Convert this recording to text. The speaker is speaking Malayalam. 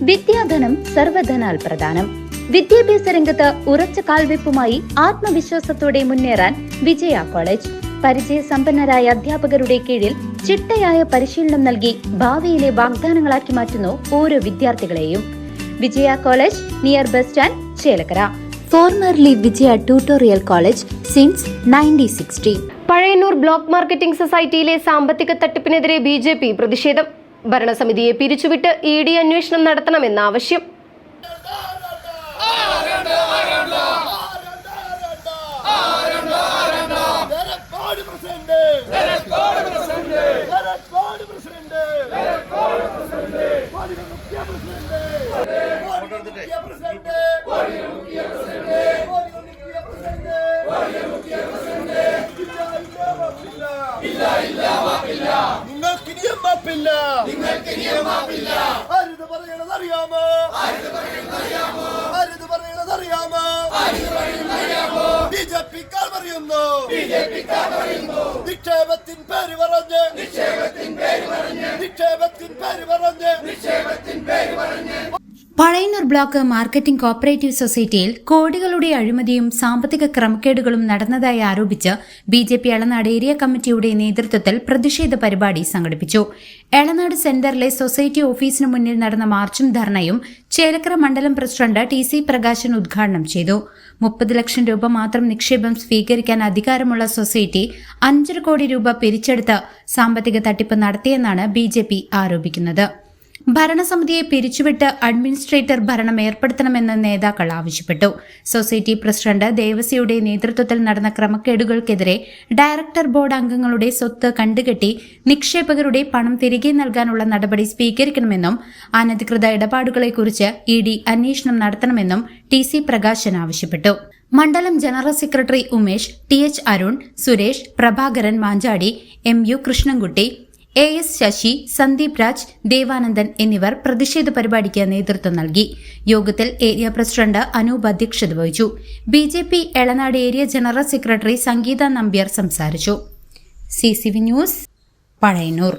വിദ്യാധനം സർവധനാൽ പ്രധാനം. വിദ്യാഭ്യാസ രംഗത്ത് ഉറച്ച കാൽവെപ്പുമായി ആത്മവിശ്വാസത്തോടെ മുന്നേറാൻ വിജയ കോളേജ്. പരിചയസമ്പന്നരായ അധ്യാപകരുടെ കീഴിൽ ചിട്ടയായ പരിശീലനം നൽകി ഭാവിയിലെ വാഗ്ദാനങ്ങളാക്കി മാറ്റുന്നു ഓരോ വിദ്യാർത്ഥികളെയും. Vijaya college, near bus stand, Chelakkara. Formerly Vijaya tutorial college since 1960. Pazhayannur block marketing സൊസൈറ്റിയിലെ സാമ്പത്തിക തട്ടിപ്പിനെതിരെ BJP പ്രതിഷേധം. ഭരണസമിതിയെ പിരിച്ചുവിട്ട് ED അന്വേഷണം നടത്തണമെന്ന ആവശ്യം. പഴയന്നൂർ ബ്ലോക്ക് മാർക്കറ്റിംഗ് കോപ്പറേറ്റീവ് സൊസൈറ്റിയിൽ കോടികളുടെ അഴിമതിയും സാമ്പത്തിക ക്രമക്കേടുകളും നടന്നതായി ആരോപിച്ച് BJP എളനാട് ഏരിയ കമ്മിറ്റിയുടെ നേതൃത്വത്തിൽ പ്രതിഷേധ പരിപാടി സംഘടിപ്പിച്ചു. എളനാട് സെന്ററിലെ സൊസൈറ്റി ഓഫീസിന് മുന്നിൽ നടന്ന മാർച്ചും ധർണയും ചേലക്കര മണ്ഡലം പ്രസിഡന്റ് TC പ്രകാശൻ ഉദ്ഘാടനം ചെയ്തു. 30 ലക്ഷം രൂപ മാത്രം നിക്ഷേപം സ്വീകരിക്കാൻ അധികാരമുള്ള സൊസൈറ്റി 5 കോടി രൂപ പിരിച്ചെടുത്ത് സാമ്പത്തിക തട്ടിപ്പ് നടത്തിയെന്നാണ് BJP ആരോപിക്കുന്നത്. ഭരണസമിതിയെ പിരിച്ചുവിട്ട് അഡ്മിനിസ്ട്രേറ്റർ ഭരണം ഏർപ്പെടുത്തണമെന്ന് നേതാക്കൾ ആവശ്യപ്പെട്ടു. സൊസൈറ്റി പ്രസിഡന്റ് ദേവസിയുടെ നേതൃത്വത്തിൽ നടന്ന ക്രമക്കേടുകൾക്കെതിരെ ഡയറക്ടർ ബോർഡ് അംഗങ്ങളുടെ സ്വത്ത് കണ്ടുകെട്ടി നിക്ഷേപകരുടെ പണം തിരികെ നൽകാനുള്ള നടപടി സ്വീകരിക്കണമെന്നും അനധികൃത ഇടപാടുകളെക്കുറിച്ച് ED അന്വേഷണം നടത്തണമെന്നും TC പ്രകാശൻ ആവശ്യപ്പെട്ടു. മണ്ഡലം general secretary Umesh, TH Arun, Suresh, Prabhakaran Manchadi, MU Krishnankutty, AS Sasi, Sandeep Raj, Devanandan എന്നിവർ പ്രതിഷേധ പരിപാടിക്ക് നേതൃത്വം നൽകി. യോഗത്തിൽ ഏരിയ പ്രസിഡന്റ് അനൂപ് അധ്യക്ഷത വഹിച്ചു. BJP Elanad area general secretary Sangeetha Nambiar സംസാരിച്ചു. CCV news, Pazhayannur.